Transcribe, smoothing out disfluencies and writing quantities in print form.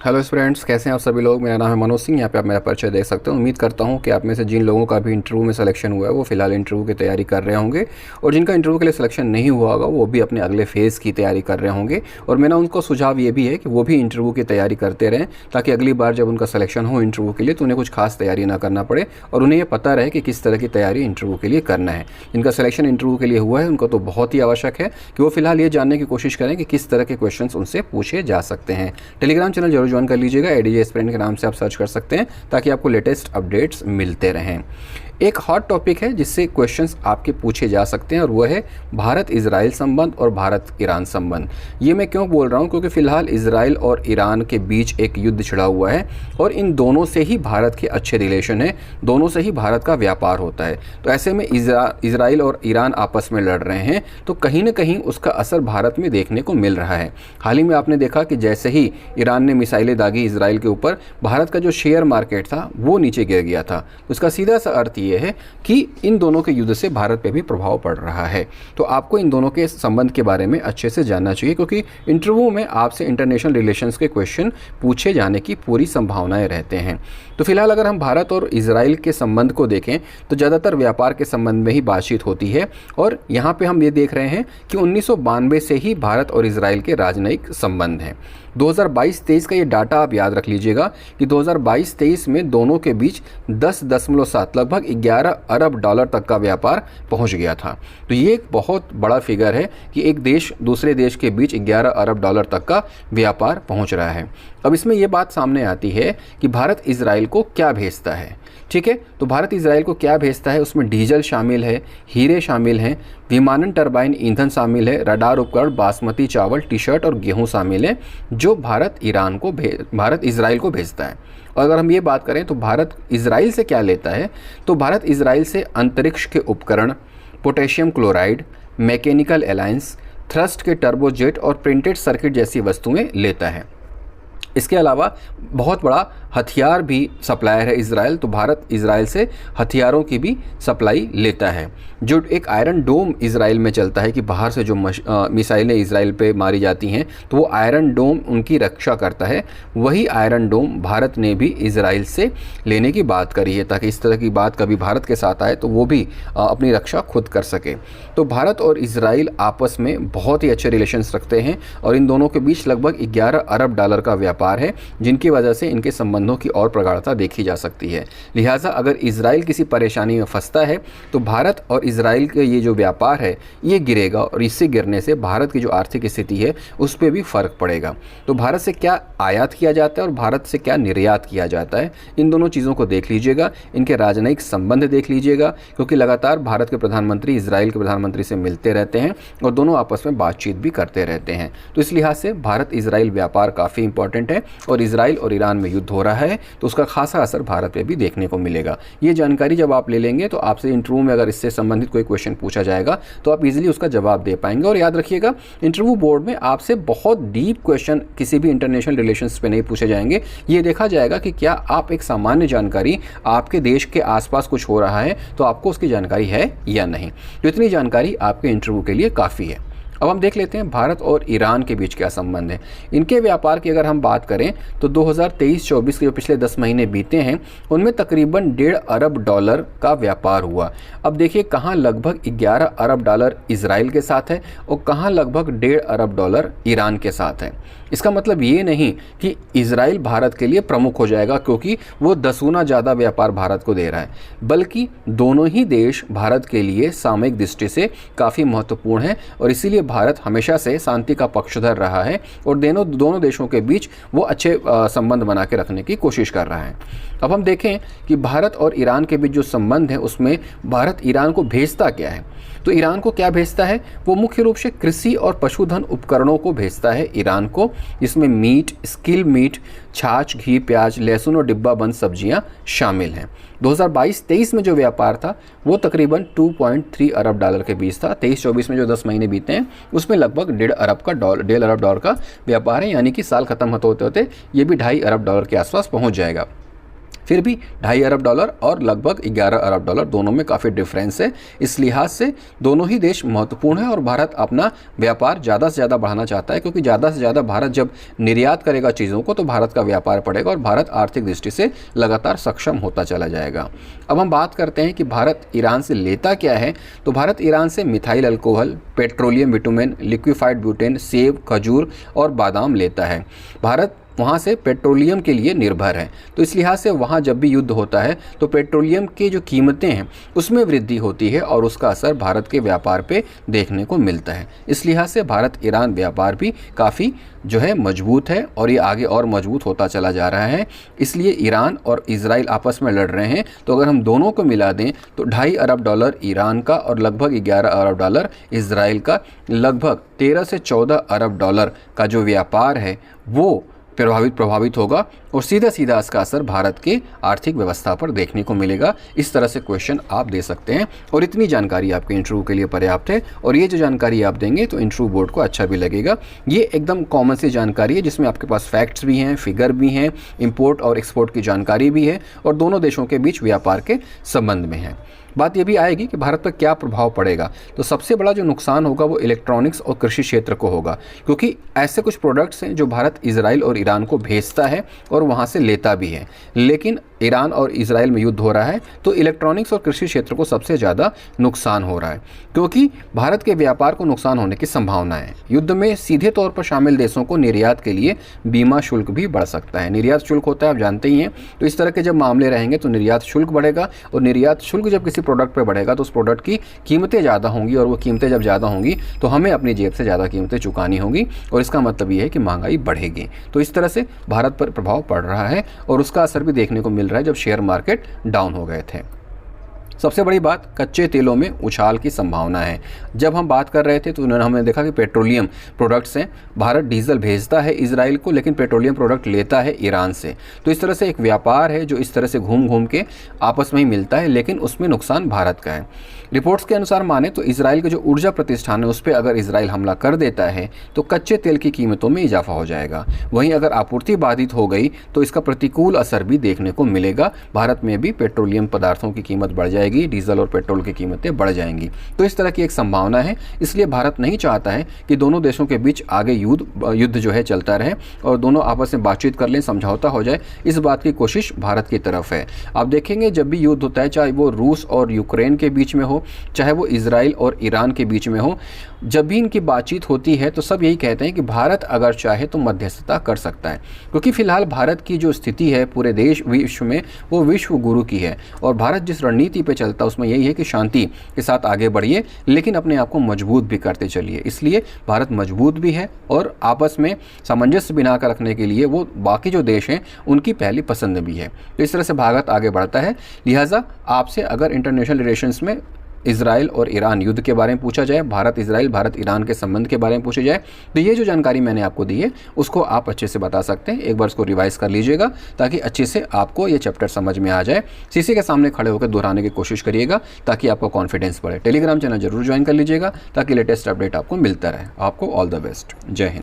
Hello friends, कैसे हैं आप सभी लोग। मेरा नाम है मनोज सिंह। यहाँ पे आप मेरा परिचय देख सकते हो। उम्मीद करता हूँ कि आप में से जिन लोगों का भी इंटरव्यू में सिलेक्शन हुआ है वो फिलहाल इंटरव्यू की तैयारी कर रहे होंगे, और जिनका इंटरव्यू के लिए सिलेक्शन नहीं हुआ होगा वो भी अपने अगले फेज़ की तैयारी कर रहे होंगे। और मेरा उनको सुझाव ये भी है कि वो भी इंटरव्यू की तैयारी करते रहें, ताकि अगली बार जब उनका सिलेक्शन हो इंटरव्यू के लिए तो उन्हें कुछ खास तैयारी ना करना पड़े और उन्हें ये पता रहे कि किस तरह की तैयारी इंटरव्यू के लिए करना है। जिनका सिलेक्शन इंटरव्यू के लिए हुआ है उनको तो बहुत ही आवश्यक है कि वो फिलहाल ये जानने की कोशिश करें कि किस तरह के क्वेश्चन उनसे पूछे जा सकते हैं। टेलीग्राम चैनल जरूर ज्वाइन कर लीजिएगा। एस्पिरेंट के नाम से आप सर्च कर सकते हैं ताकि आपको लेटेस्ट अपडेट्स मिलते रहें। एक हॉट टॉपिक है जिससे क्वेश्चंस आपके पूछे जा सकते हैं और वो है भारत इजराइल संबंध और भारत ईरान संबंध। ये मैं क्यों बोल रहा हूँ, क्योंकि फ़िलहाल इजराइल और ईरान के बीच एक युद्ध छिड़ा हुआ है और इन दोनों से ही भारत के अच्छे रिलेशन है, दोनों से ही भारत का व्यापार होता है। तो ऐसे में इजराइल और ईरान आपस में लड़ रहे हैं तो कहीं ना कहीं उसका असर भारत में देखने को मिल रहा है। हाल ही में आपने देखा कि जैसे ही ईरान ने मिसाइलें दागी इजराइल के ऊपर, भारत का जो शेयर मार्केट था वो नीचे गिर गया था। उसका सीधा सा अर्थ ये है कि इन दोनों के युद्ध से भारत पे भी प्रभाव पड़ रहा है। तो आपको इन दोनों के संबंध के बारे में अच्छे से जानना चाहिए, क्योंकि इंटरव्यू में आपसे इंटरनेशनल रिलेशंस के क्वेश्चन पूछे जाने की पूरी संभावनाएं रहते हैं। तो फिलहाल अगर हम भारत और इजराइल के संबंध को देखें तो ज़्यादातर व्यापार के संबंध में ही बातचीत होती है, और यहाँ पे हम ये देख रहे हैं कि 1992 से ही भारत और इजराइल के राजनयिक संबंध हैं। 2022-23 का ये डाटा आप याद रख लीजिएगा कि 2022-23 में दोनों के बीच 10.7 लगभग 11 अरब डॉलर तक का व्यापार पहुंच गया था। तो ये एक बहुत बड़ा फिगर है कि एक देश दूसरे देश के बीच 11 अरब डॉलर तक का व्यापार पहुंच रहा है। अब इसमें ये बात सामने आती है कि भारत इजराइल को क्या भेजता है। ठीक है, तो भारत इजराइल को क्या भेजता है, उसमें डीजल शामिल है, हीरे शामिल हैं, विमानन टरबाइन ईंधन शामिल है, रडार उपकरण, बासमती चावल, टी शर्ट और गेहूं शामिल है, जो भारत इजराइल को भेजता है। और अगर हम ये बात करें तो भारत इजराइल से क्या लेता है, तो भारत इजराइल से अंतरिक्ष के उपकरण, potassium chloride, mechanical alliance, thrust के टर्बोजेट और प्रिंटेड सर्किट जैसी वस्तुएं लेता है। इसके अलावा बहुत बड़ा हथियार भी सप्लायर है इजराइल, तो भारत इजराइल से हथियारों की भी सप्लाई लेता है। जो एक आयरन डोम इजराइल में चलता है कि बाहर से जो मिसाइलें इजराइल पे मारी जाती हैं तो वो आयरन डोम उनकी रक्षा करता है, वही आयरन डोम भारत ने भी इजराइल से लेने की बात करी है, ताकि इस तरह की बात कभी भारत के साथ आए तो वो भी अपनी रक्षा खुद कर सके। तो भारत और इजराइल आपस में बहुत ही अच्छे रिलेशंस रखते हैं और इन दोनों के बीच लगभग 11 अरब डॉलर का व्यापार है, जिनकी वजह से इनके संबंधों की और प्रगाढ़ता देखी जा सकती है। लिहाजा अगर इजराइल किसी परेशानी में फंसता है तो भारत और इजराइल का ये जो व्यापार है ये गिरेगा, और इससे गिरने से भारत की जो आर्थिक स्थिति है उस पर भी फर्क पड़ेगा। तो भारत से क्या आयात किया जाता है और भारत से क्या निर्यात किया जाता है, इन दोनों चीज़ों को देख लीजिएगा, इनके राजनयिक संबंध देख लीजिएगा, क्योंकि लगातार भारत के प्रधानमंत्री इजराइल के प्रधानमंत्री से मिलते रहते हैं और दोनों आपस में बातचीत भी करते रहते हैं। तो इस लिहाज से भारत इजराइल व्यापार काफ़ी इंपॉर्टेंट है, और इजराइल और ईरान में युद्ध हो रहा है तो उसका खासा असर भारत पे भी देखने को मिलेगा। ये जानकारी जब आप ले लेंगे तो आपसे इंटरव्यू में अगर इससे संबंधित कोई क्वेश्चन पूछा जाएगा तो आप इजीली उसका जवाब दे पाएंगे। और याद रखिएगा, इंटरव्यू बोर्ड में आपसे बहुत डीप क्वेश्चन किसी भी इंटरनेशनल रिलेशंस पे नहीं पूछे जाएंगे। ये देखा जाएगा कि क्या आप एक सामान्य जानकारी, आपके देश के आसपास कुछ हो रहा है तो आपको उसकी जानकारी है या नहीं। तो इतनी जानकारी आपके इंटरव्यू के लिए काफ़ी है। अब हम देख लेते हैं भारत और ईरान के बीच क्या संबंध है। इनके व्यापार की अगर हम बात करें तो 2023-24 के जो पिछले 10 महीने बीते हैं उनमें तकरीबन 1.5 अरब डॉलर का व्यापार हुआ। अब देखिए कहाँ लगभग 11 अरब डॉलर इजराइल के साथ है और कहाँ लगभग 1.5 अरब डॉलर ईरान के साथ है। इसका मतलब ये नहीं कि इजराइल भारत के लिए प्रमुख हो जाएगा क्योंकि वो 10 गुना ज़्यादा व्यापार भारत को दे रहा है, बल्कि दोनों ही देश भारत के लिए सामयिक दृष्टि से काफ़ी महत्वपूर्ण है, और इसीलिए भारत हमेशा से शांति का पक्षधर रहा है और दोनों देशों के बीच वो अच्छे संबंध बना के रखने की कोशिश कर रहा है। अब हम देखें कि भारत और ईरान के बीच जो संबंध है उसमें भारत ईरान को भेजता क्या है। तो ईरान को क्या भेजता है, वो मुख्य रूप से कृषि और पशुधन उपकरणों को भेजता है ईरान को, जिसमें मीट, स्किल मीट, छाछ, घी, प्याज, लहसुन और डिब्बा बंद सब्जियां शामिल हैं। 2022-23 में जो व्यापार था वो तकरीबन 2.3 अरब डॉलर के बीच था। 23-24 में जो 10 महीने बीते हैं उसमें लगभग 1.5 अरब डॉलर का व्यापार है, यानी कि साल खत्म होते होते ये भी 2.5 अरब डॉलर के आसपास पहुंच जाएगा। फिर भी $2.5 अरब और लगभग $11 अरब दोनों में काफ़ी डिफरेंस है। इस लिहाज से दोनों ही देश महत्वपूर्ण है और भारत अपना व्यापार ज़्यादा से ज़्यादा बढ़ाना चाहता है, क्योंकि ज़्यादा से ज़्यादा भारत जब निर्यात करेगा चीज़ों को तो भारत का व्यापार बढ़ेगा और भारत आर्थिक दृष्टि से लगातार सक्षम होता चला जाएगा। अब हम बात करते हैं कि भारत ईरान से लेता क्या है। तो भारत ईरान से methyl alcohol, petroleum bitumen, liquefied butane, सेब, खजूर और बादाम लेता है। भारत वहाँ से पेट्रोलियम के लिए निर्भर है, तो इस लिहाज से वहाँ जब भी युद्ध होता है तो पेट्रोलियम की जो कीमतें हैं उसमें वृद्धि होती है और उसका असर भारत के व्यापार पे देखने को मिलता है। इस लिहाज से भारत ईरान व्यापार भी काफ़ी जो है मजबूत है और ये आगे और मजबूत होता चला जा रहा है। इसलिए ईरान और इजराइल आपस में लड़ रहे हैं, तो अगर हम दोनों को मिला दें तो $2.5 अरब ईरान का और लगभग $11 अरब इजराइल का, लगभग 13 से 14 अरब डॉलर का जो व्यापार है वो प्रभावित होगा और सीधा सीधा इसका असर भारत के आर्थिक व्यवस्था पर देखने को मिलेगा। इस तरह से क्वेश्चन आप दे सकते हैं और इतनी जानकारी आपके इंटरव्यू के लिए पर्याप्त है और ये जो जानकारी आप देंगे तो इंटरव्यू बोर्ड को अच्छा भी लगेगा। ये एकदम कॉमन सी जानकारी है जिसमें आपके पास फैक्ट्स भी हैं, फिगर भी हैं, इंपोर्ट और एक्सपोर्ट की जानकारी भी है और दोनों देशों के बीच व्यापार के संबंध में है। बात ये भी आएगी कि भारत पर क्या प्रभाव पड़ेगा। तो सबसे बड़ा जो नुकसान होगा वो इलेक्ट्रॉनिक्स और कृषि क्षेत्र को होगा, क्योंकि ऐसे कुछ प्रोडक्ट्स हैं जो भारत इजराइल और ईरान को भेजता है और वहाँ से लेता भी है। लेकिन ईरान और इजराइल में युद्ध हो रहा है तो इलेक्ट्रॉनिक्स और कृषि क्षेत्र को सबसे ज़्यादा नुकसान हो रहा है, क्योंकि भारत के व्यापार को नुकसान होने की संभावना है। युद्ध में सीधे तौर पर शामिल देशों को निर्यात के लिए बीमा शुल्क भी बढ़ सकता है। निर्यात शुल्क होता है, आप जानते ही हैं। तो इस तरह के जब मामले रहेंगे तो निर्यात शुल्क बढ़ेगा और निर्यात शुल्क जब किसी प्रोडक्ट पर बढ़ेगा तो उस प्रोडक्ट की कीमतें ज़्यादा होंगी और वो कीमतें जब ज़्यादा होंगी तो हमें अपनी जेब से ज़्यादा कीमतें चुकानी होंगी और इसका मतलब ये है कि महंगाई बढ़ेगी। तो इस तरह से भारत पर प्रभाव पड़ रहा है और उसका असर भी देखने को मिल रहा है जब शेयर मार्केट डाउन हो गए थे। सबसे बड़ी बात, कच्चे तेलों में उछाल की संभावना है। जब हम बात कर रहे थे तो हमने देखा कि पेट्रोलियम प्रोडक्ट्स हैं, भारत डीजल भेजता है इजराइल को लेकिन पेट्रोलियम प्रोडक्ट लेता है ईरान से। तो इस तरह से एक व्यापार है जो इस तरह से घूम घूम के आपस में ही मिलता है, लेकिन उसमें नुकसान भारत का है। रिपोर्ट्स के अनुसार माने तो इजराइल के जो ऊर्जा प्रतिष्ठान है उस पर अगर इजराइल हमला कर देता है तो कच्चे तेल की कीमतों में इजाफा हो जाएगा। वहीं अगर आपूर्ति बाधित हो गई तो इसका प्रतिकूल असर भी देखने को मिलेगा। भारत में भी पेट्रोलियम पदार्थों की कीमत बढ़ जाएगी, डीजल और पेट्रोल की कीमतें बढ़ जाएंगी। तो इस तरह की एक संभावना है। इसलिए भारत नहीं चाहता है कि दोनों देशों के बीच आगे युद्ध जो है चलता रहे और दोनों आपस में बातचीत कर लें, समझौता हो जाए। इस बात की कोशिश भारत की तरफ है। आप देखेंगे जब भी युद्ध होता है, चाहे वो रूस और यूक्रेन के बीच में हो, चाहे वो इजराइल और ईरान के बीच में हो, जब भी इनकी बातचीत होती है तो सब यही कहते हैं कि भारत अगर चाहे तो मध्यस्थता कर सकता है, क्योंकि फिलहाल भारत की जो स्थिति है पूरे देश विश्व में वो विश्व गुरु की है और भारत जिस रणनीति पे चलता है उसमें यही है कि शांति के साथ आगे बढ़िए लेकिन अपने आप को मजबूत भी करते चलिए। इसलिए भारत मजबूत भी है और आपस में सामंजस्य बनाकर रखने के लिए वो बाकी जो देश हैं उनकी पहली पसंद भी है। तो इस तरह से भारत आगे बढ़ता है। लिहाजा आपसे अगर इंटरनेशनल रिलेशंस में इजराइल और ईरान युद्ध के बारे में पूछा जाए, भारत इजराइल, भारत ईरान के संबंध के बारे में पूछा जाए, तो ये जो जानकारी मैंने आपको दी है उसको आप अच्छे से बता सकते हैं। एक बार इसको रिवाइज कर लीजिएगा ताकि अच्छे से आपको ये चैप्टर समझ में आ जाए। शीशे के सामने खड़े होकर दोहराने की कोशिश करिएगा ताकि आपको कॉन्फिडेंस बढ़े। टेलीग्राम चैनल जरूर ज्वाइन कर लीजिएगा ताकि लेटेस्ट अपडेट आपको मिलता रहे। आपको ऑल द बेस्ट। जय हिंद।